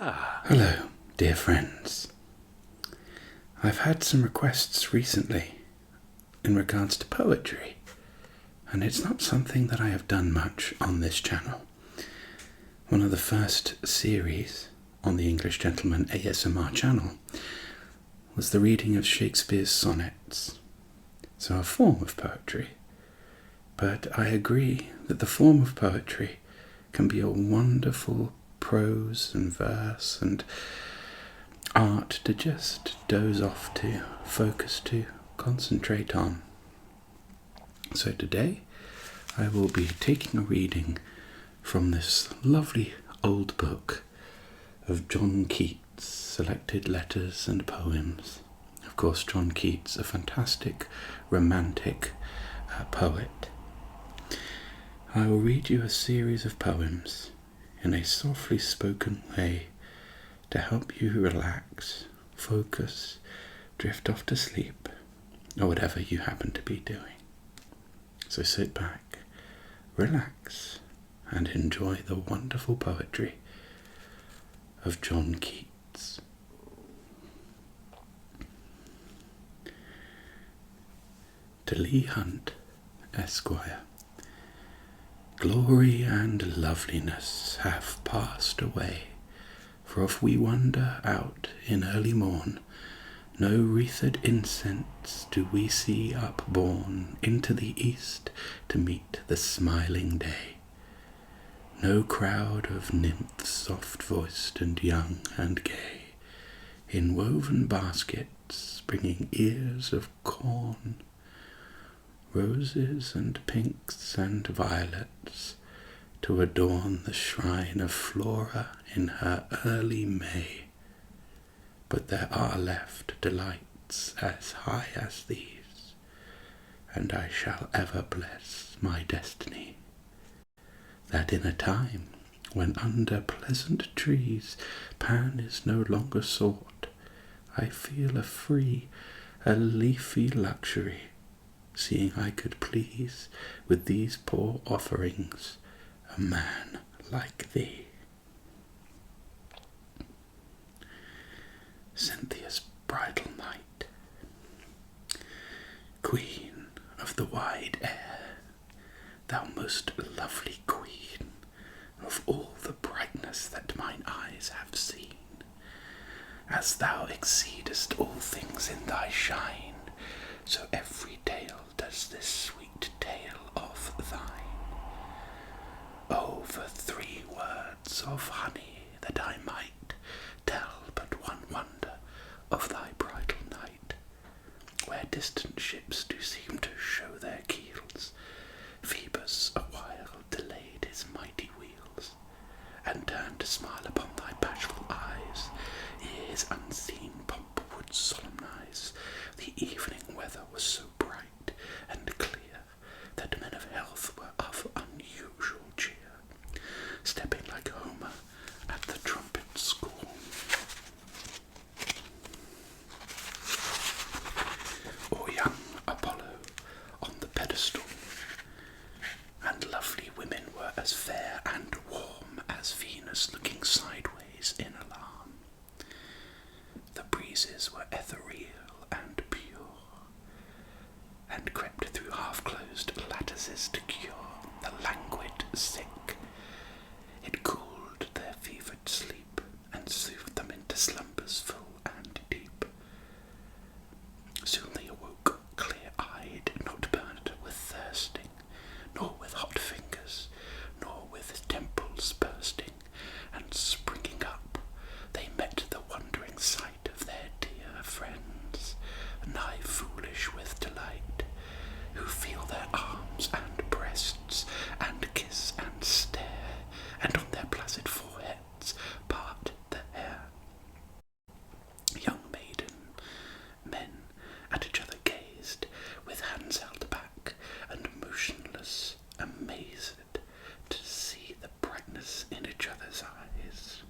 Hello, dear friends. I've had some requests recently in regards to poetry, and it's not something that I have done much on this channel. One of the first series on the English Gentleman ASMR channel was the reading of Shakespeare's sonnets, so a form of poetry. But I agree that the form of poetry can be a wonderful prose and verse and art to just doze off to, focus to, concentrate on. So today I will be taking a reading from this lovely old book of John Keats' Selected Letters and Poems. Of course, John Keats, a fantastic romantic poet. I will read you a series of poems in a softly spoken way to help you relax, focus, drift off to sleep, or whatever you happen to be doing. So sit back, relax, and enjoy the wonderful poetry of John Keats. To Leigh Hunt, Esquire. Glory and loveliness have passed away, for if we wander out in early morn, no wreathed incense do we see upborne into the east to meet the smiling day. No crowd of nymphs soft-voiced and young and gay, in woven baskets bringing ears of corn, roses and pinks and violets, to adorn the shrine of Flora in her early May. But there are left delights as high as these, and I shall ever bless my destiny, that in a time when under pleasant trees Pan is no longer sought, I feel a free, a leafy luxury, seeing I could please with these poor offerings a man like thee. Cynthia's Bridal Night. Queen of the wide air, thou most lovely queen of all the brightness that mine eyes have seen, as thou exceedest all things in thy shine, so every tale does this sweet tale of thine. Oh, for 3 words of honey that I might tell but one wonder of thy bridal night, where distant ships do seem to show their keels, Phoebus awhile delayed his mighty wheels, and turned to smile upon thy bashful eyes, ere his unseen pomp would solemnize. The evening weather was so bright and clear that men of health were of unusual cheer, stepping like Homer at the trumpet's scorn. Or young Apollo on the pedestal, and lovely women were as fair and warm as Venus looking sideways in alarm. The breezes were ethereal and pure, and crept through half-closed lattices to cure the languid sick. It cooled their fevered sleep, and soothed them into slumbers full and deep. Soon they awoke clear-eyed, not burnt with thirsting, nor with hot fingers, nor with temples bursting, and springing up, they met the wondering sight of their dear friends, nigh foolish with delight, who feel their arms and breasts, and kiss and stare, and on their placid foreheads part the hair. Young men at each other gazed, with hands held back, and motionless, amazed to see the brightness in each other's eyes.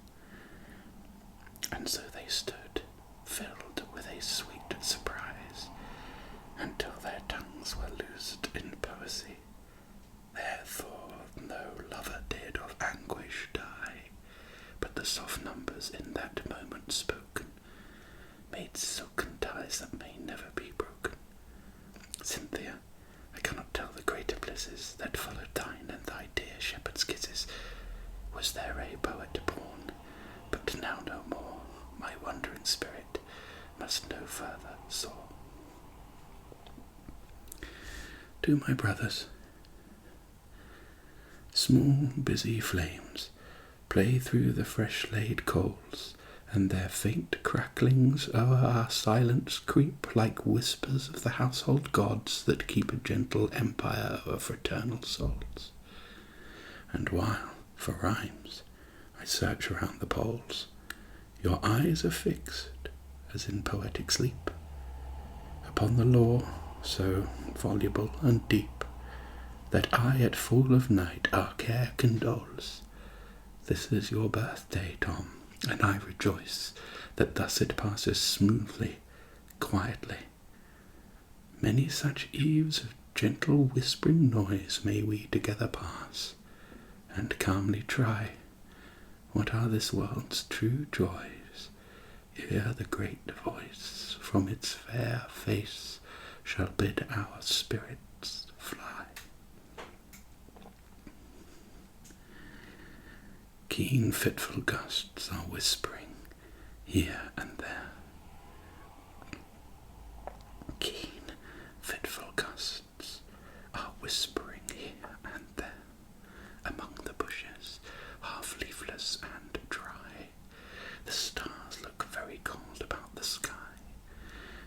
And so they stood, filled with a sweet surprise, until their tongues were loosed in poesy. Therefore no lover did of anguish die, but the soft numbers lovers in that moment spoken, made silken ties that may never be broken. Cynthia, I cannot tell the greater blisses that followed thine and thy dear shepherd's kisses. Was there a poet born, but now no more, my wandering spirit must no further soar. To my brothers, small busy flames play through the fresh-laid coals, and their faint cracklings o'er our silence creep like whispers of the household gods that keep a gentle empire over fraternal souls. And while, for rhymes, I search around the poles, your eyes are fixed, as in poetic sleep, upon the lore so voluble and deep, that I at fall of night our care condoles. This is your birthday, Tom, and I rejoice that thus it passes smoothly, quietly. Many such eves of gentle whispering noise may we together pass, and calmly try what are this world's true joys, ere the great voice from its fair face shall bid our spirits fly. Keen fitful gusts are whispering here and there. Keen fitful gusts are whispering here and there, among the bushes, half leafless and dry. The stars look very cold about the sky,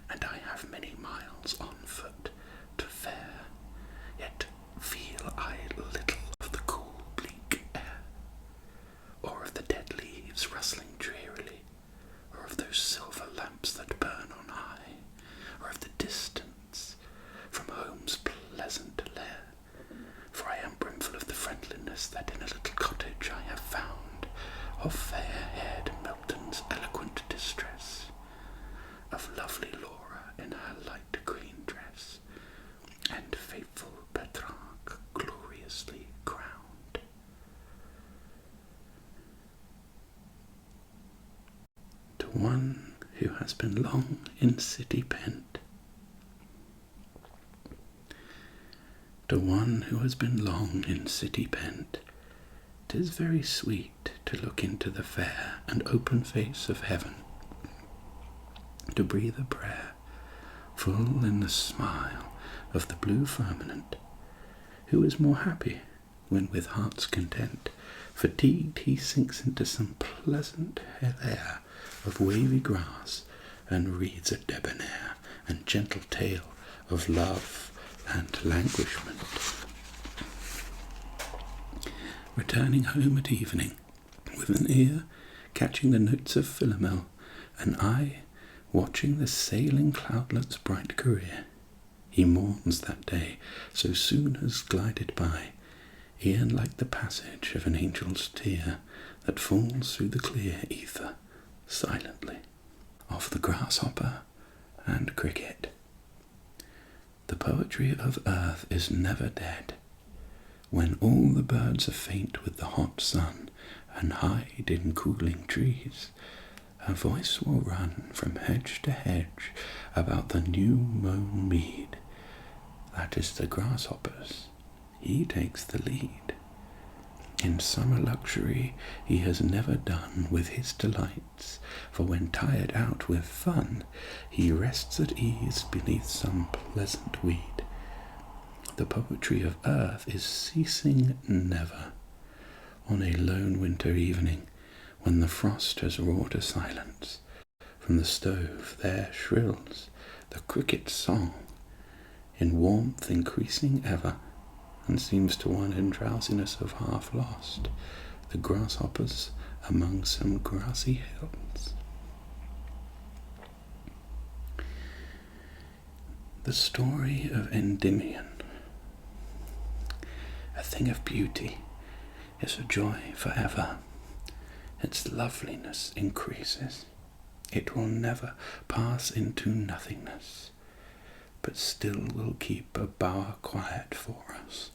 and I have many miles on foot to fare, yet feel I little of the cool bleak air, or of the dead leaves rustling drearily, or of those silver lamps that burn on high, or of the distance from home's pleasant lair, for I am brimful of the friendliness that in a little cottage I have found, of fair-haired Milton's eloquent distress, of lovely Laura in her light green dress, and faithful Petrarch gloriously crowned. To one who has been long in city pent, to one who has been long in city pent, 'tis very sweet to look into the fair and open face of heaven, to breathe a prayer full in the smile of the blue firmament. Who is more happy when with heart's content, fatigued he sinks into some pleasant air of wavy grass, and reads a debonair and gentle tale of love and languishment. Returning home at evening, with an ear catching the notes of Philomel, an eye watching the sailing cloudlet's bright career, he mourns that day so soon has glided by, e'en like the passage of an angel's tear that falls through the clear ether silently. Of the grasshopper and cricket. The poetry of earth is never dead. When all the birds are faint with the hot sun and hide in cooling trees, her voice will run from hedge to hedge about the new mown mead. That is the grasshopper's. He takes the lead. In summer luxury he has never done with his delights, for when tired out with fun, he rests at ease beneath some pleasant weed. The poetry of earth is ceasing never. On a lone winter evening, when the frost has wrought a silence, from the stove there shrills the cricket's song, in warmth increasing ever, and seems to one in drowsiness of half lost, the grasshoppers among some grassy hills. The story of Endymion. A thing of beauty is a joy forever. Its loveliness increases. It will never pass into nothingness, but still will keep a bower quiet for us,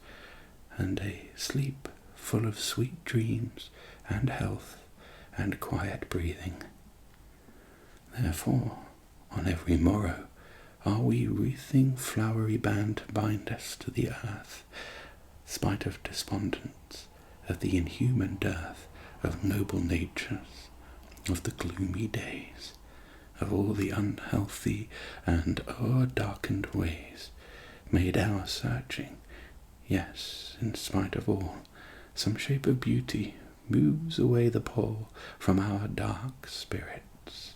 and a sleep full of sweet dreams and health and quiet breathing. Therefore, on every morrow are we wreathing flowery band to bind us to the earth, spite of despondence, of the inhuman dearth of noble natures, of the gloomy days, of all the unhealthy and o'er-darkened ways, made our searching. Yes, in spite of all, some shape of beauty moves away the pall from our dark spirits.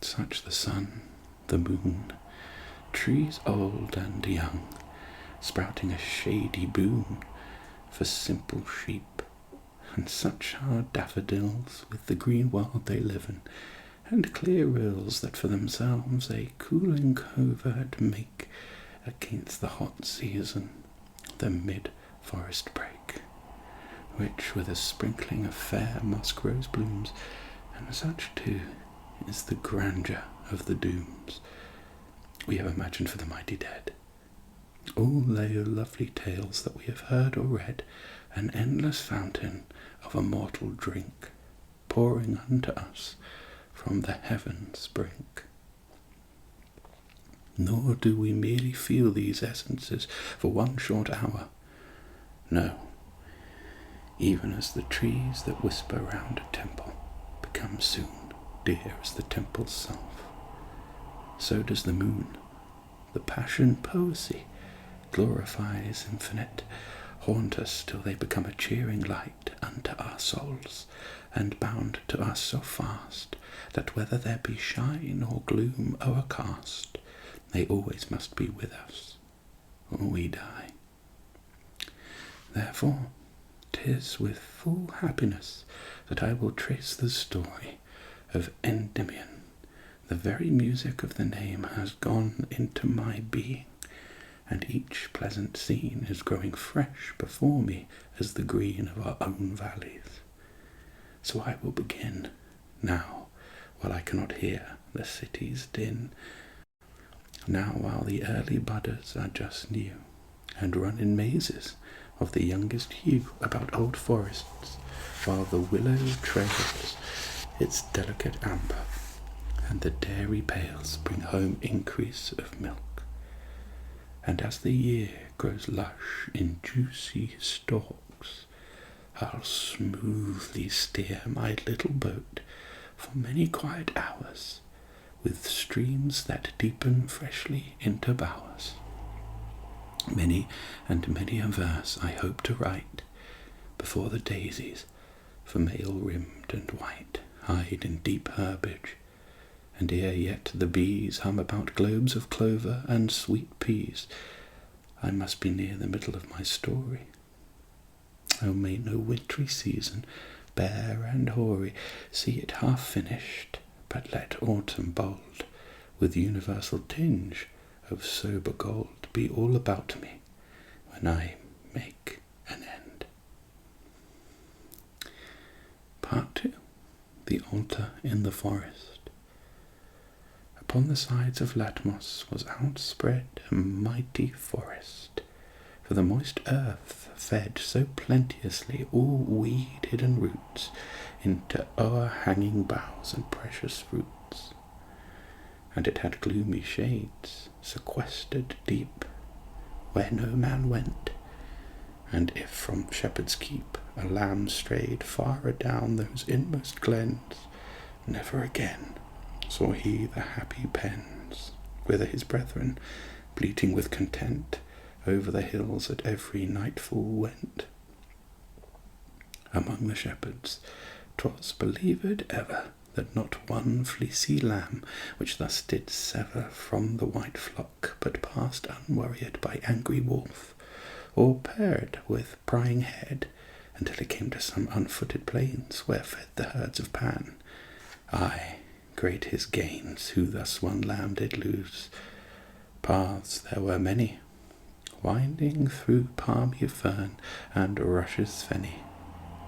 Such the sun, the moon, trees old and young, sprouting a shady boon for simple sheep, and such are daffodils with the green world they live in, and clear rills that for themselves a cooling covert make against the hot season, the mid-forest brake, which with a sprinkling of fair musk-rose blooms, and such too is the grandeur of the dooms we have imagined for the mighty dead. All they lovely tales that we have heard or read, an endless fountain of immortal drink, pouring unto us from the heavens' brink. Nor do we merely feel these essences for one short hour. No, even as the trees that whisper round a temple become soon dear as the temple's self, so does the moon, the passion poesy, glorifies infinite, haunt us till they become a cheering light unto our souls, and bound to us so fast, that whether there be shine or gloom o'ercast, they always must be with us, or we die. Therefore, 'tis with full happiness that I will trace the story of Endymion. The very music of the name has gone into my being, and each pleasant scene is growing fresh before me as the green of our own valleys. So I will begin now, while I cannot hear the city's din, now while the early budders are just new, and run in mazes of the youngest hue about old forests, while the willow trails its delicate amber, and the dairy pails bring home increase of milk. And as the year grows lush in juicy stalks, I'll smoothly steer my little boat for many quiet hours, with streams that deepen freshly into bowers. Many and many a verse I hope to write before the daisies, vermeil-rimmed and white, hide in deep herbage, and ere yet the bees hum about globes of clover and sweet peas, I must be near the middle of my story. Oh, may no wintry season, bare and hoary, see it half finished, but let autumn bold, with universal tinge of sober gold, be all about me when I make an end. Part 2. The Altar in the Forest. Upon the sides of Latmos was outspread a mighty forest, for the moist earth fed so plenteously all weed-hidden roots into o'erhanging boughs and precious fruits. And it had gloomy shades, sequestered deep, where no man went, and if from shepherd's keep a lamb strayed far adown those inmost glens, never again saw he the happy pens, whither his brethren, bleating with content, over the hills at every nightfall went. Among the shepherds 'twas believed ever that not one fleecy lamb which thus did sever from the white flock but passed unworried by angry wolf, or paired with prying head, until it came to some unfooted plains where fed the herds of Pan. Aye, great his gains, who thus one lamb did lose. Paths there were many, winding through palmy fern and rushes fenny,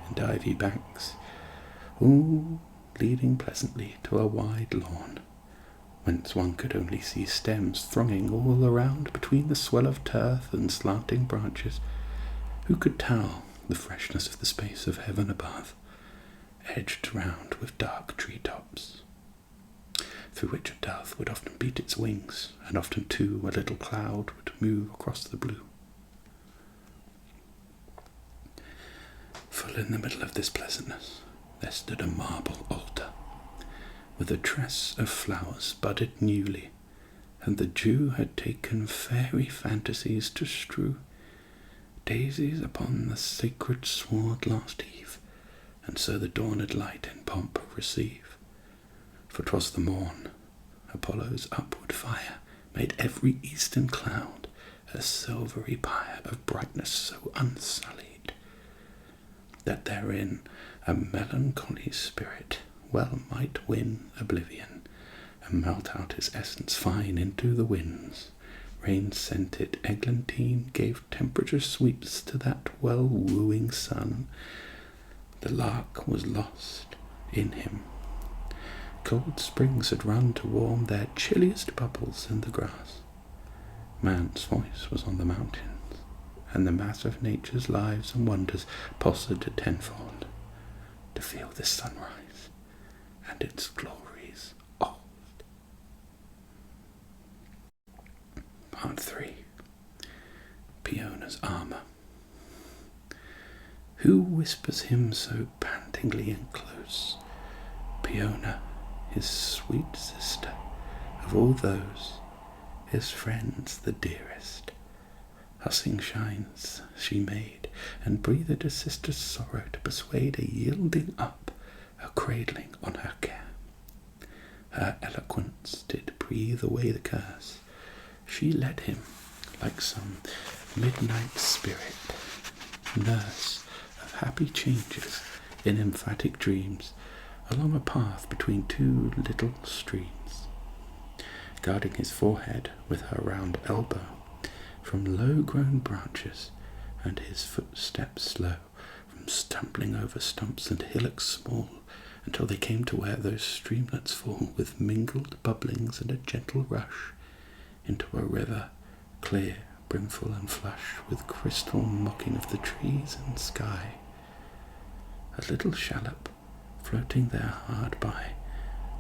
and ivy banks, all leading pleasantly to a wide lawn, whence one could only see stems thronging all around between the swell of turf and slanting branches. Who could tell the freshness of the space of heaven above, hedged round with dark tree-tops, through which a dove would often beat its wings, and often too a little cloud would move across the blue. Full in the middle of this pleasantness there stood a marble altar, with a tress of flowers budded newly, and the Jew had taken fairy fantasies to strew daisies upon the sacred sward last eve, and so the dawned light in pomp receive. For 'twas the morn, Apollo's upward fire made every eastern cloud a silvery pyre of brightness so unsullied, that therein a melancholy spirit well might win oblivion, and melt out his essence fine into the winds. Rain-scented eglantine gave temperature sweets to that well-wooing sun. The lark was lost in him. Cold springs had run to warm their chilliest bubbles in the grass. Man's voice was on the mountains, and the mass of nature's lives and wonders pulsed tenfold to feel this sunrise and its glories old. Part 3. Peona's armour. Who whispers him so pantingly and close? Peona, his sweet sister, of all those, his friends the dearest. Hussing shines she made, and breathed a sister's sorrow to persuade a yielding up, a cradling on her care. Her eloquence did breathe away the curse. She led him, like some midnight spirit, nurse of happy changes in emphatic dreams, along a path between two little streams, guarding his forehead with her round elbow from low-grown branches, and his footsteps slow, from stumbling over stumps and hillocks small, until they came to where those streamlets fall with mingled bubblings and a gentle rush into a river, clear, brimful and flush, with crystal mocking of the trees and sky. A little shallop, floating there hard by,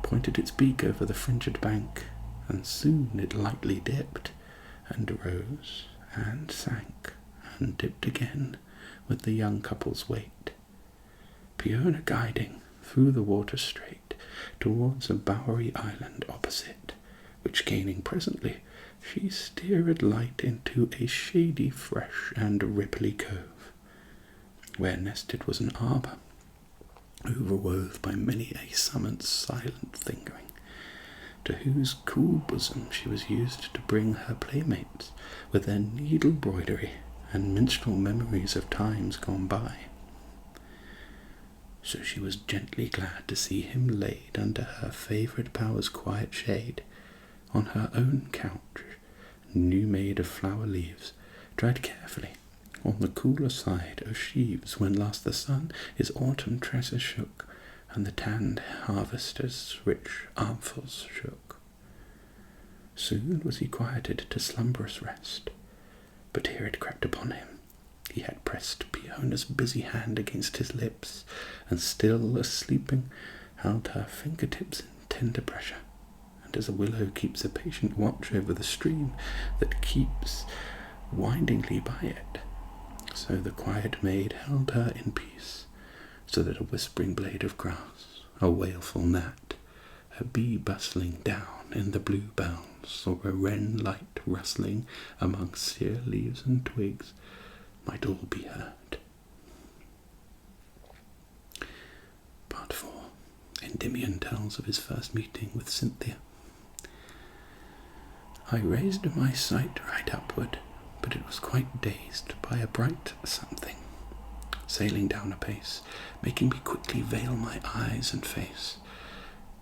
pointed its beak over the fringed bank, and soon it lightly dipped, and rose, and sank, and dipped again, with the young couple's weight. Peona guiding through the water straight, towards a bowery island opposite, which gaining presently, she steered light into a shady, fresh, and ripply cove, where nested was an arbour, overwove by many a summer's silent fingering, to whose cool bosom she was used to bring her playmates with their needle broidery and minstrel memories of times gone by. So she was gently glad to see him laid under her favourite bower's quiet shade, on her own couch, new made of flower leaves, dried carefully on the cooler side of sheaves, when last the sun his autumn tresses shook, and the tanned harvester's rich armfuls shook. Soon was he quieted to slumberous rest, but ere it crept upon him, he had pressed Peona's busy hand against his lips, and still sleeping, held her fingertips in tender pressure, and as a willow keeps a patient watch over the stream that keeps windingly by it, so the quiet maid held her in peace, so that a whispering blade of grass, a wailful gnat, a bee bustling down in the blue bells, or a wren light rustling among sere leaves and twigs, might all be heard. Part 4. Endymion tells of his first meeting with Cynthia. I raised my sight right upward, but it was quite dazed by a bright something, sailing down apace, making me quickly veil my eyes and face.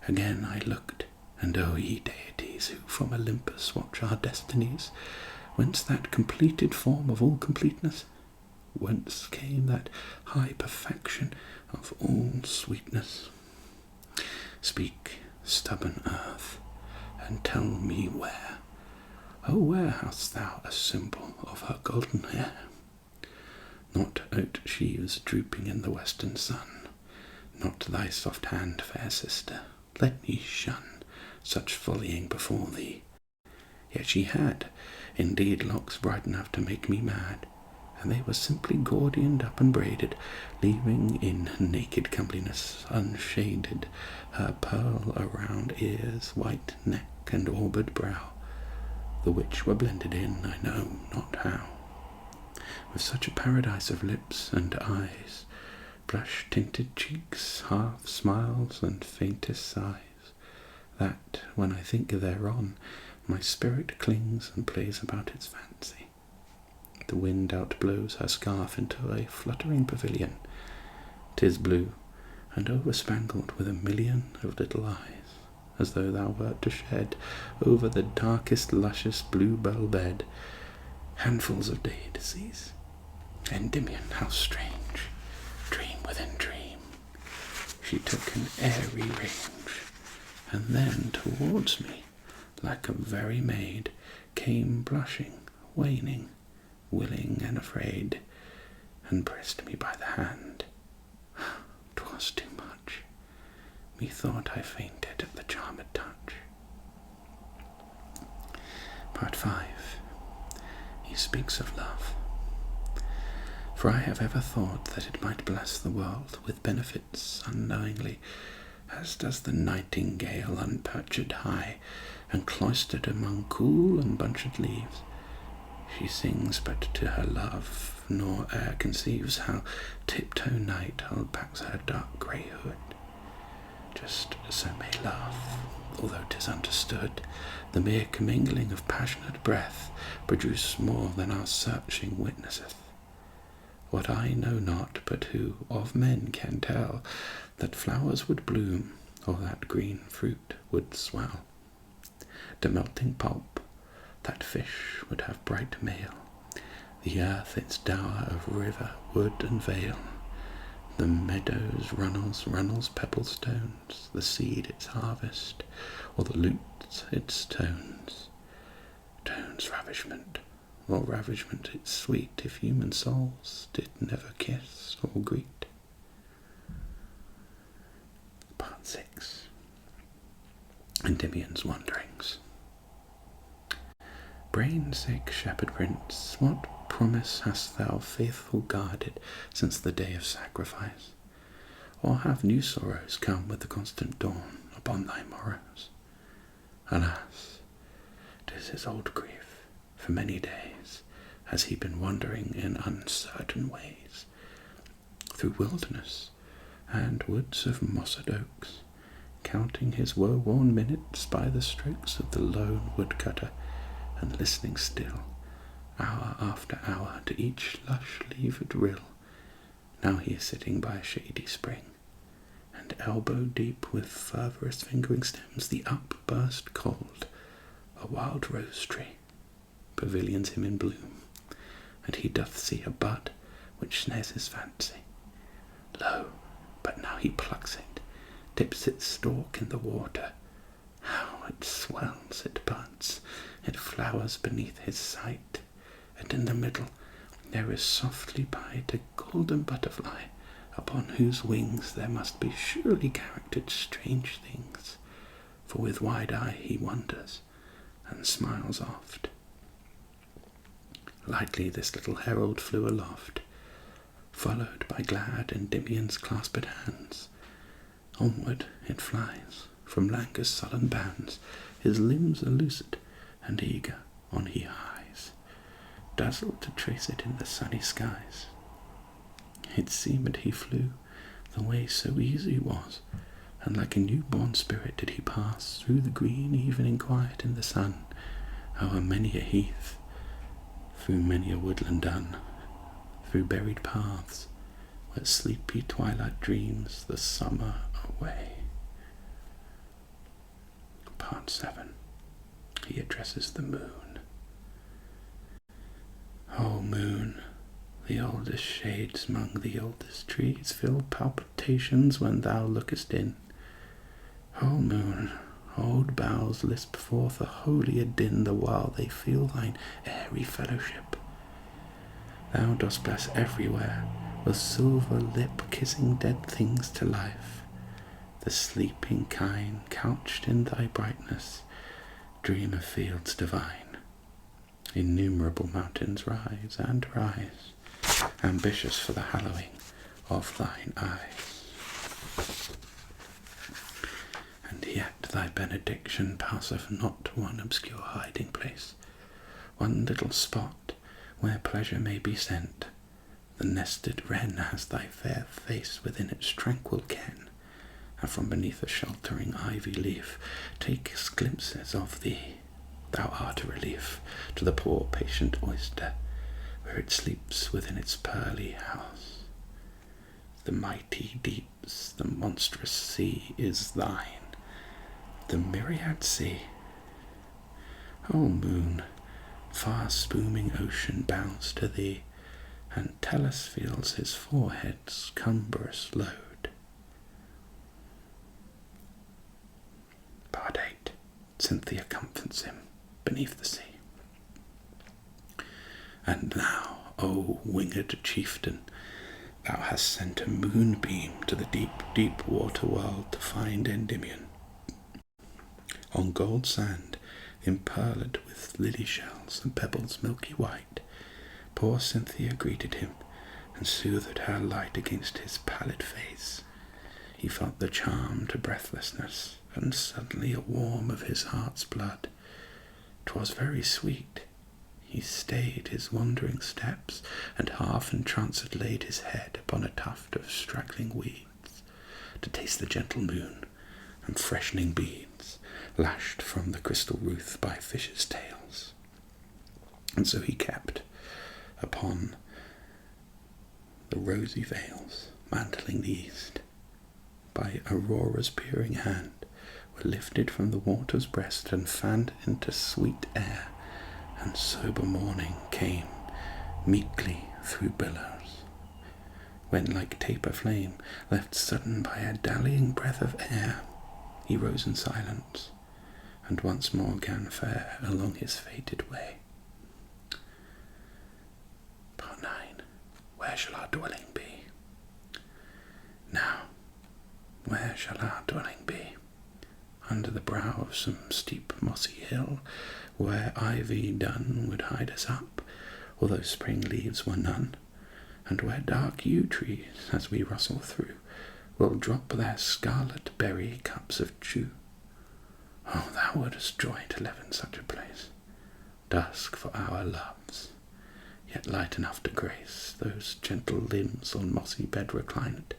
Again I looked, and O ye deities, who from Olympus watch our destinies, whence that completed form of all completeness? Whence came that high perfection of all sweetness? Speak, stubborn earth, and tell me where, oh, where hast thou a symbol of her golden hair? Not oat sheaves drooping in the western sun, Not thy soft hand, fair sister, let me shun such follying before thee. Yet she had, indeed, locks bright enough to make me mad, and they were simply gaudioned up and braided, leaving in naked comeliness unshaded her pearl around ears, white neck, and orbed brow, the which were blended in, I know not how, with such a paradise of lips and eyes, blush-tinted cheeks, half smiles, and faintest sighs, that, when I think thereon, my spirit clings and plays about its fancy. The wind outblows her scarf into a fluttering pavilion. 'Tis blue, and overspangled with a million of little eyes, as though thou wert to shed over the darkest luscious bluebell bed handfuls of daisies. Endymion, how strange! Dream within dream. She took an airy range, and then towards me, like a very maid, came blushing, waning, willing and afraid, and pressed me by the hand. 'Twas too much. Methought I fainted at the charmed touch. Part 5. He speaks of love. For I have ever thought that it might bless the world with benefits unknowingly, as does the nightingale unperched high, and cloistered among cool and bunched leaves. She sings but to her love, nor e'er conceives how tiptoe night backs her dark grey hood. Just so may love, although 'tis understood, the mere commingling of passionate breath produce more than our searching witnesseth. What I know not, but who of men can tell, that flowers would bloom, or that green fruit would swell, the melting pulp, that fish would have bright mail, the earth its dower of river, wood, and vale, the meadows runnels, pebble stones, the seed its harvest, or the lute its tones ravishment, or ravishment its sweet, if human souls did never kiss or greet. Part 6. Endymion's Wanderings. Brain-sick shepherd prince, what promise hast thou faithful guarded since the day of sacrifice? Or have new sorrows come with the constant dawn upon thy morrows? Alas, 'tis his old grief. For many days has he been wandering in uncertain ways, through wilderness and woods of mossed oaks, counting his woe-worn minutes by the strokes of the lone woodcutter, and listening still, hour after hour, to each lush-leaved rill. Now he is sitting by a shady spring, and elbow-deep with fervorous fingering stems the upburst cold, a wild rose-tree, pavilions him in bloom, and he doth see a bud which snares his fancy. Lo, but now he plucks it, dips its stalk in the water. How it swells, it buds, it flowers beneath his sight, and in the middle there is softly pied a golden butterfly, upon whose wings there must be surely charactered strange things, for with wide eye he wonders, and smiles oft. Lightly this little herald flew aloft, followed by glad Endymion's clasped hands. Onward it flies, from languor's sullen bounds, his limbs are lucid, and eager on he hies, dazzled to trace it in the sunny skies. It seemed he flew, the way so easy was, and like a new-born spirit did he pass through the green evening quiet in the sun, o'er many a heath, through many a woodland dun, through buried paths, where sleepy twilight dreams the summer away. Part 7. He addresses the moon. O moon, the oldest shades among the oldest trees fill palpitations when thou lookest in. O moon, old boughs lisp forth a holier din the while they feel thine airy fellowship. Thou dost bless everywhere will silver lip kissing dead things to life. The sleeping kine, couched in thy brightness, dream of fields divine. Innumerable mountains rise and rise, ambitious for the hallowing of thine eyes. And yet thy benediction passeth not one obscure hiding place, one little spot where pleasure may be sent. The nested wren has thy fair face within its tranquil ken, and from beneath a sheltering ivy leaf takes glimpses of thee. Thou art a relief to the poor patient oyster, where it sleeps within its pearly house. The mighty deeps, the monstrous sea is thine, the myriad sea. O moon, far spooming ocean bows to thee, and Tellus feels his forehead's cumbrous load. Part 8. Cynthia comforts him beneath the sea. And now, O winged chieftain, thou hast sent a moonbeam to the deep, deep water world to find Endymion. On gold sand, impearled with lily shells and pebbles milky white, poor Cynthia greeted him and soothed her light against his pallid face. He felt the charm to breathlessness, and suddenly a warm of his heart's blood. 'Twas very sweet. He stayed his wandering steps, and half entranced laid his head upon a tuft of straggling weeds, to taste the gentle moon and freshening beads, lashed from the crystal roof by fishes' tails. And so he kept upon the rosy veils mantling the east, by Aurora's peering hand, were lifted from the water's breast and fanned into sweet air, and sober morning came meekly through billows, when like taper flame, left sudden by a dallying breath of air, he rose in silence, and once more gan fare along his fated way. Part 9. Where shall our dwelling be? Now, where shall our dwelling be? Under the brow of some steep mossy hill, where ivy dun would hide us up, although spring leaves were none, and where dark yew trees, as we rustle through, will drop their scarlet berry cups of dew. Oh, thou wouldst joy to live in such a place, dusk for our loves, yet light enough to grace those gentle limbs on mossy bed reclined.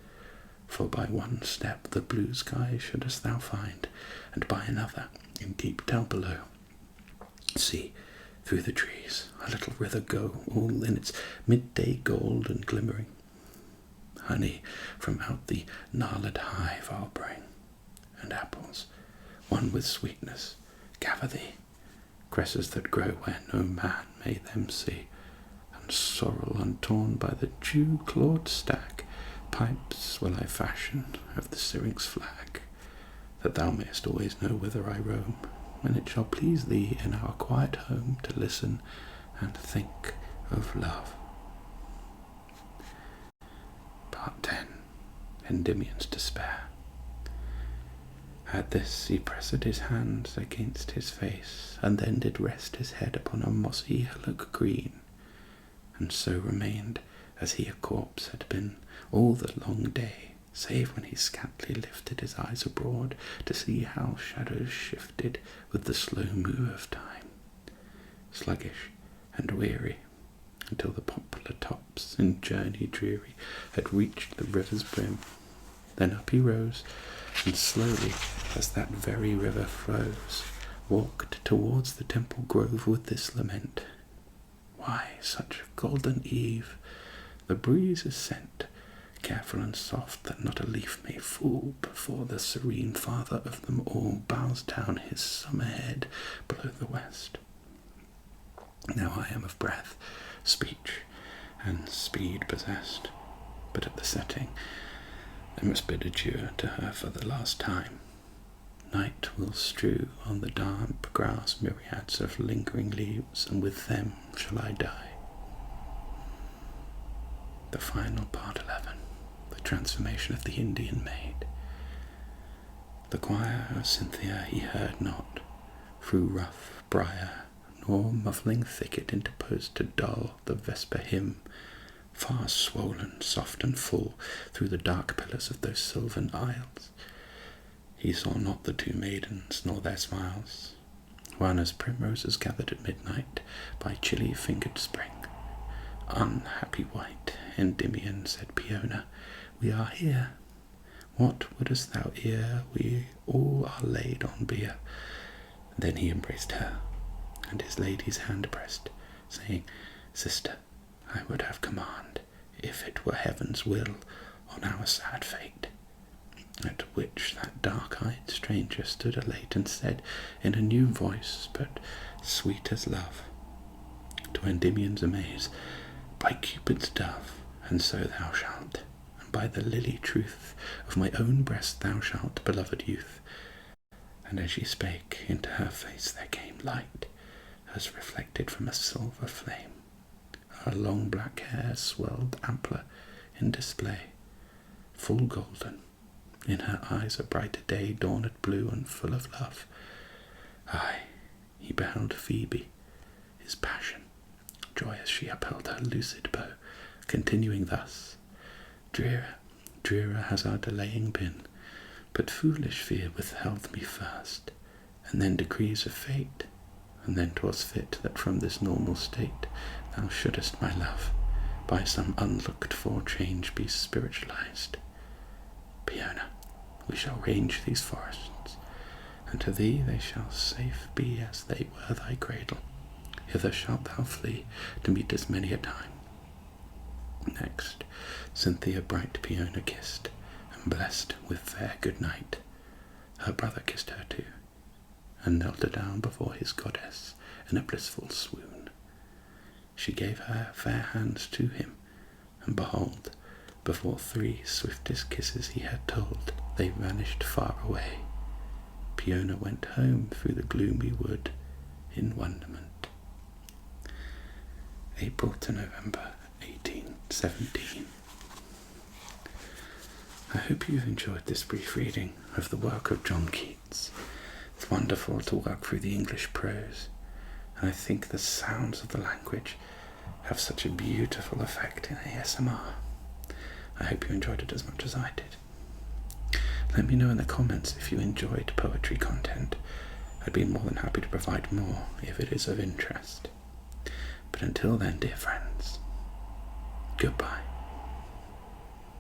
For by one step the blue sky shouldst thou find, and by another, in deep dell below, see, through the trees, a little river go, all in its midday gold and glimmering. Honey from out the gnarled hive I'll bring, and apples, one with sweetness, gather thee, cresses that grow where no man may them see, and sorrel untorn by the dew-clawed stag, pipes will I fashion of the syrinx flag, that thou mayst always know whither I roam, when it shall please thee in our quiet home to listen and think of love. Part 10. Endymion's despair. At this he pressed his hands against his face, and then did rest his head upon a mossy hillock green, and so remained as he a corpse had been all the long day, save when he scantly lifted his eyes abroad to see how shadows shifted with the slow move of time, sluggish and weary, until the poplar tops in journey dreary had reached the river's brim. Then up he rose, and slowly, as that very river flows, walked towards the temple grove with this lament: Why such golden eve? The breeze is sent, careful and soft, that not a leaf may fall before the serene Father of them all bows down his summer head below the west. Now I am of breath, speech, and speed possessed, but at the setting I must bid adieu to her for the last time. Night will strew on the damp grass myriads of lingering leaves, and with them shall I die. the final part 11, the transformation of the Indian maid. The choir of Cynthia he heard not, through rough briar nor muffling thicket interposed to dull the vesper hymn, far swollen, soft and full, through the dark pillars of those sylvan aisles. He saw not the two maidens, nor their smiles, wan as primroses gathered at midnight by chilly-fingered spring. Unhappy wight, Endymion, said Peona, we are here. What wouldst thou ere we all are laid on bier? Then he embraced her, and his lady's hand pressed, saying, Sister, I would have command, if it were heaven's will, on our sad fate. At which that dark-eyed stranger stood elate and said, in a new voice, but sweet as love, to Endymion's amaze, by Cupid's dove, and so thou shalt, and by the lily truth of my own breast thou shalt, beloved youth. And as she spake, into her face there came light, as reflected from a silver flame. Her long black hair swelled ampler in display, full golden. In her eyes a brighter day dawned blue and full of love. Aye, he beheld Phoebe, his passion, joyous she upheld her lucid bow, continuing thus, Drearer, drearer has our delaying been, but foolish fear withheld me first, and then decrees of fate, and then 'twas fit that from this normal state thou shouldest, my love, by some unlooked-for change be spiritualized. Peona, we shall range these forests, and to thee they shall safe be as they were thy cradle. Hither shalt thou flee to meet as many a time. Next, Cynthia bright Peona kissed, and blessed with fair good night. Her brother kissed her too, and knelt down before his goddess in a blissful swoon. She gave her fair hands to him, and behold, before 3 swiftest kisses he had told, they vanished far away. Peona went home through the gloomy wood in wonderment. April to November 1817. I hope you've enjoyed this brief reading of the work of John Keats. It's wonderful to work through the English prose, and I think the sounds of the language have such a beautiful effect in ASMR. I hope you enjoyed it as much as I did. Let me know in the comments if you enjoyed poetry content. I'd be more than happy to provide more if it is of interest. But until then, dear friends, goodbye.